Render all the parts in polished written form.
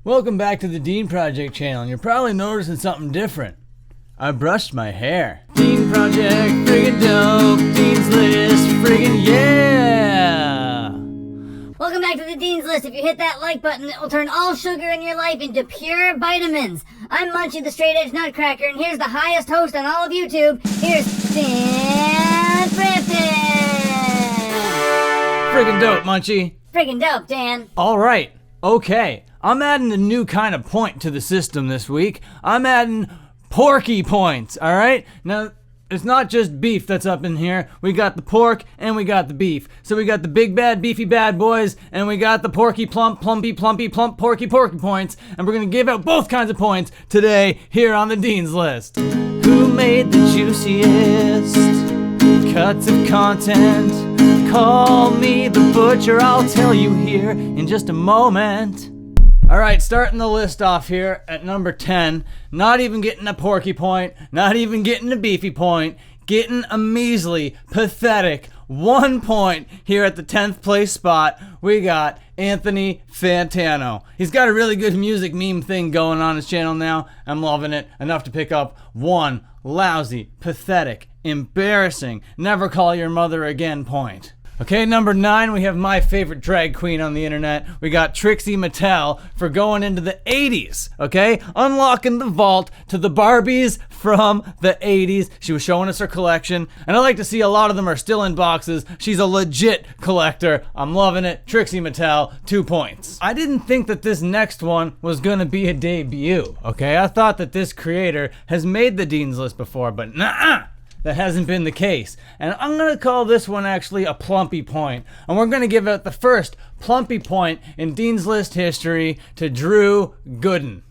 Welcome back to the Dean Project channel, and you're probably noticing something different. I brushed my hair. Dean Project, friggin' dope. Dean's List, friggin' yeah! Welcome back to the Dean's List. If you hit that like button, it will turn all sugar in your life into pure vitamins. I'm Munchie, the straight-edge Nutcracker, and here's the highest host on all of YouTube. Here's Dan Frampton! Friggin' dope, Munchie. Friggin' dope, Dan. Alright, okay. I'm adding a new kind of point to the system this week. I'm adding porky points, alright? Now, it's not just beef that's up in here. We got the pork and we got the beef. So we got the big bad beefy bad boys and we got the porky plump plumpy plumpy plump porky points, and we're gonna give out both kinds of points today here on the Dean's List. Who made the juiciest cuts of content? Call me the butcher, I'll tell you here in just a moment. Alright, starting the list off here at number 10. Not even getting a porky point, not even getting a beefy point, getting a measly, pathetic 1 point here at the 10th place spot. We got Anthony Fantano. He's got a really good music meme thing going on his channel now. I'm loving it. Enough to pick up one lousy, pathetic, embarrassing, never call your mother again point. Okay, number 9, we have my favorite drag queen on the internet. We got Trixie Mattel for going into the 80s, okay? Unlocking the vault to the Barbies from the 80s. She was showing us her collection, and I like to see a lot of them are still in boxes. She's a legit collector. I'm loving it. Trixie Mattel, 2 points. I didn't think that this next one was gonna be a debut, okay? I thought that this creator has made the Dean's List before, but nuh-uh. That hasn't been the case. And I'm going to call this one actually a plumpy point. And we're going to give out the first plumpy point in Dean's List history to Drew Gooden.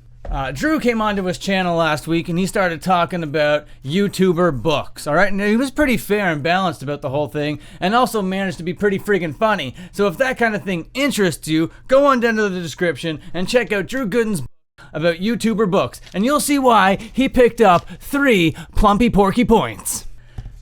Drew came onto his channel last week and he started talking about YouTuber books, alright? And he was pretty fair and balanced about the whole thing and also managed to be pretty friggin' funny. So if that kind of thing interests you, go on down to the description and check out Drew Gooden's book about YouTuber books, and you'll see why he picked up 3 plumpy porky points.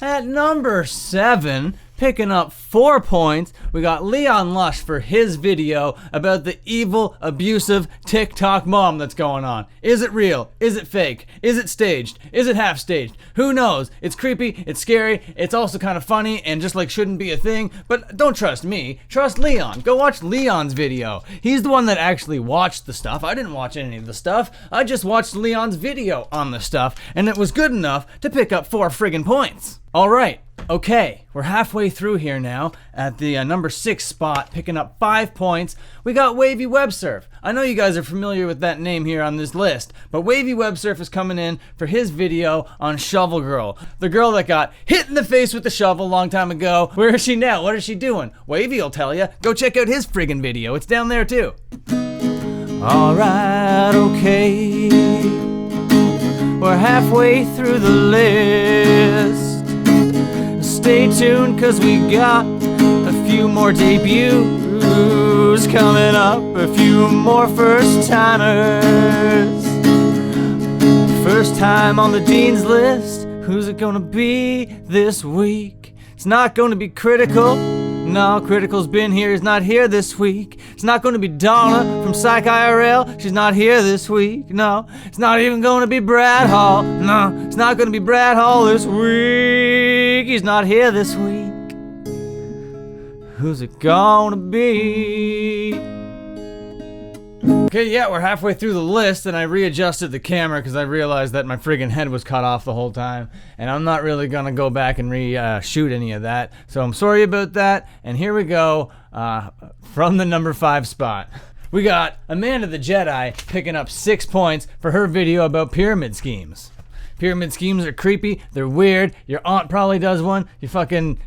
At number 7, picking up 4 points, we got Leon Lush for his video about the evil, abusive TikTok mom that's going on. Is it real? Is it fake? Is it staged? Is it half staged? Who knows? It's creepy, it's scary, it's also kind of funny and just like shouldn't be a thing, but don't trust me, trust Leon. Go watch Leon's video. He's the one that actually watched the stuff. I didn't watch any of the stuff. I just watched Leon's video on the stuff, and it was good enough to pick up 4 friggin' points. Alright, okay, we're halfway through here now at the number 6 spot, picking up 5 points. We got Wavywebsurf. I know you guys are familiar with that name here on this list, but Wavywebsurf is coming in for his video on Shovel Girl. The girl that got hit in the face with the shovel a long time ago. Where is she now? What is she doing? Wavy will tell you. Go check out his friggin' video. It's down there too. Alright, okay. We're halfway through the list. Stay tuned, cause we got a few more debuts coming up, a few more first timers. First time on the Dean's List, who's it gonna be this week? It's not gonna be Critical. No, Critical's been here, he's not here this week. It's not gonna be Donna from Psych IRL, she's not here this week. No, it's not even gonna be Brad Hall. No, it's not gonna be Brad Hall this week. He's not here this week. Who's it gonna be? Okay, yeah, we're halfway through the list, and I readjusted the camera because I realized that my friggin' head was cut off the whole time, and I'm not really gonna go back and shoot any of that, so I'm sorry about that. And here we go from the number 5 spot. We got Amanda the Jedi picking up 6 points for her video about pyramid schemes. Pyramid schemes are creepy, they're weird, your aunt probably does one, you fucking,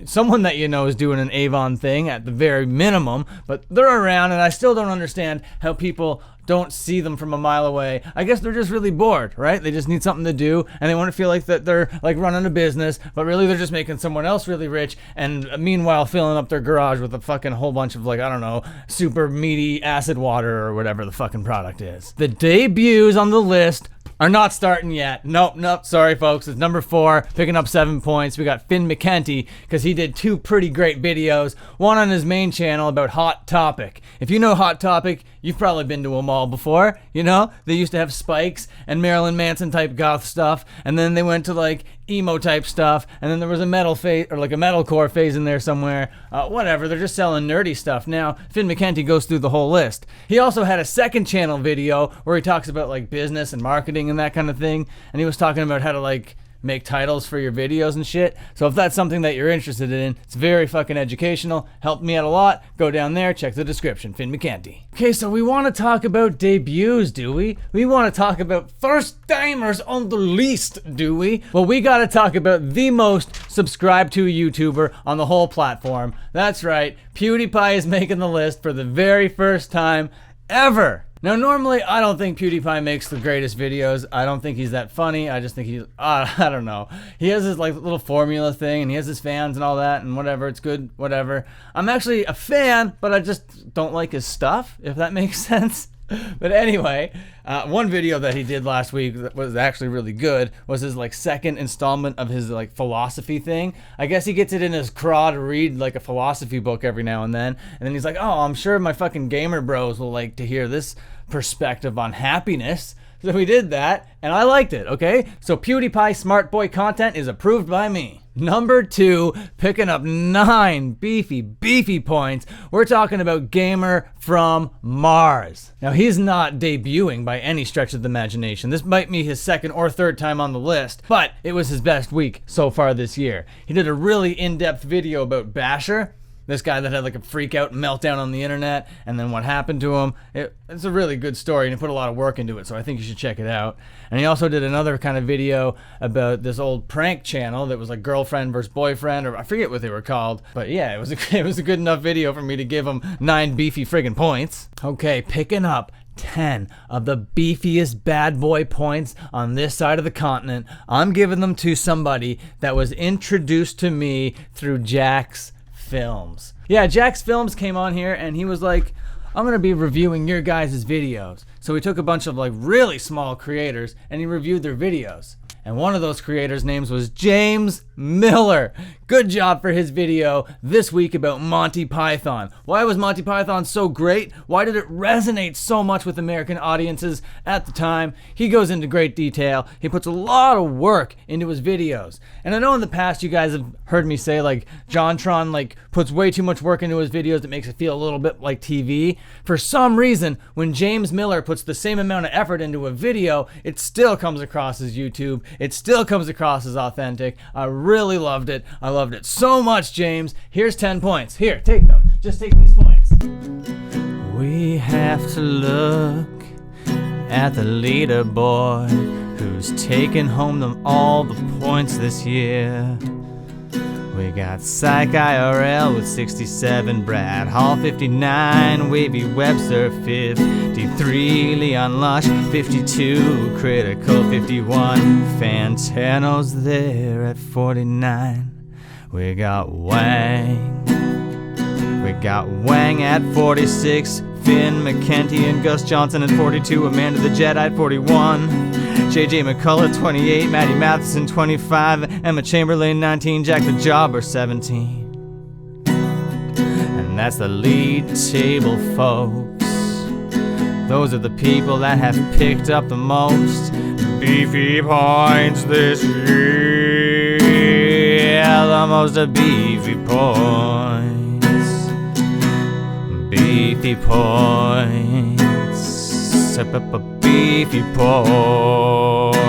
someone that you know is doing an Avon thing at the very minimum, but they're around, and I still don't understand how people don't see them from a mile away. I guess they're just really bored, right? They just need something to do, and they want to feel like that they're like running a business, but really they're just making someone else really rich, and meanwhile filling up their garage with a fucking whole bunch of, like, I don't know, super meaty acid water or whatever the fucking product is. The debuts on the list are not starting yet. Nope, sorry folks. It's number 4, picking up 7 points. We got Finn McKenty, because he did 2 pretty great videos. One on his main channel about Hot Topic. If you know Hot Topic, you've probably been to a mall before, you know? They used to have Spikes and Marilyn Manson type goth stuff, and then they went to like emo type stuff, and then there was a metal phase, or like a metalcore phase in there somewhere. Whatever, they're just selling nerdy stuff. Now, Finn McKenty goes through the whole list. He also had a second channel video where he talks about like business and marketing and that kind of thing, and he was talking about how to like make titles for your videos and shit. So if that's something that you're interested in, it's very fucking educational, helped me out a lot. Go down there, check the description. Finn McKenty. Okay, so we want to talk about debuts, do we? We want to talk about first timers on the list, do we? Well, we got to talk about the most subscribed to YouTuber on the whole platform. That's right, Pewdiepie is making the list for the very first time ever. Now, normally, I don't think PewDiePie makes the greatest videos. I don't think he's that funny. I just think he's, I don't know. He has this like little formula thing, and he has his fans and all that, and whatever, it's good, whatever. I'm actually a fan, but I just don't like his stuff, if that makes sense. But anyway, one video that he did last week that was actually really good was his like second installment of his like philosophy thing. I guess he gets it in his craw to read like a philosophy book every now and then he's like, oh, I'm sure my fucking gamer bros will like to hear this perspective on happiness. So we did that, and I liked it, okay? So PewDiePie Smart Boy content is approved by me. Number 2, picking up 9 beefy points. We're talking about Gamer from Mars. Now, he's not debuting by any stretch of the imagination. This might be his second or third time on the list, but it was his best week so far this year. He did a really in-depth video about Basher, this guy that had like a freak out meltdown on the internet, and then what happened to him. It's a really good story, and he put a lot of work into it, so I think you should check it out. And he also did another kind of video about this old prank channel that was like girlfriend versus boyfriend, or I forget what they were called. But yeah, it was a good enough video for me to give him 9 beefy friggin' points. Okay, picking up 10 of the beefiest bad boy points on this side of the continent. I'm giving them to somebody that was introduced to me through Jack's Films. Yeah, Jack's Films came on here and he was like, I'm gonna be reviewing your guys' videos. So he took a bunch of like really small creators and he reviewed their videos. And one of those creators' names was James Miller. Good job for his video this week about Monty Python. Why was Monty Python so great? Why did it resonate so much with American audiences at the time? He goes into great detail. He puts a lot of work into his videos. And I know in the past you guys have heard me say like JonTron like puts way too much work into his videos that makes it feel a little bit like TV. For some reason, when James Miller puts the same amount of effort into a video, it still comes across as YouTube. It still comes across as authentic. I really loved it. I loved it so much, James. Here's 10 points. Here, take them. Just take these points. We have to look at the leaderboard. Who's taking home all the points this year? We got Psych IRL with 67, Brad Hall 59, Wavywebsurf 53, Leon Lush 52, Critical 51, Fantano's there at 49. We got Wang at 46, Finn McKenty and Gus Johnson at 42, Amanda the Jedi at 41, JJ McCullough 28, Maddie Matheson 25, Emma Chamberlain 19, Jack the Jobber 17. And that's the lead table, folks. Those are the people that have picked up the most beefy points this year. The most beefy points. Beefy points. Beefy points.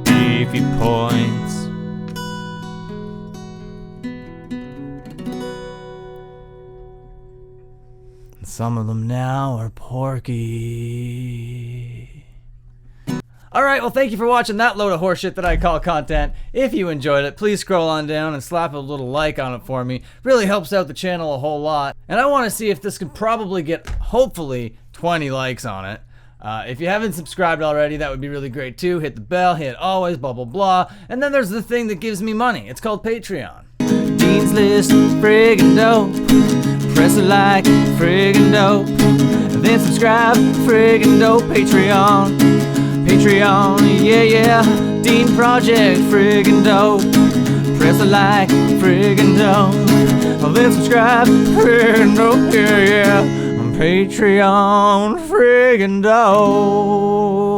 Beefy points. Some of them now are porky. Alright, well thank you for watching that load of horseshit that I call content. If you enjoyed it, please scroll on down and slap a little like on it for me. Really helps out the channel a whole lot. And I want to see if this can probably get, hopefully, 20 likes on it. If you haven't subscribed already, that would be really great too. Hit the bell, hit always, blah blah blah. And then there's the thing that gives me money. It's called Patreon. Dean's List, friggin' dope. Press a like, friggin' dope. Then subscribe, friggin' dope. Patreon. Patreon, yeah, yeah. Dean Project, friggin' dope. Press the like, friggin' dope. Then subscribe, friggin' dope, yeah, yeah. On Patreon, friggin' dope.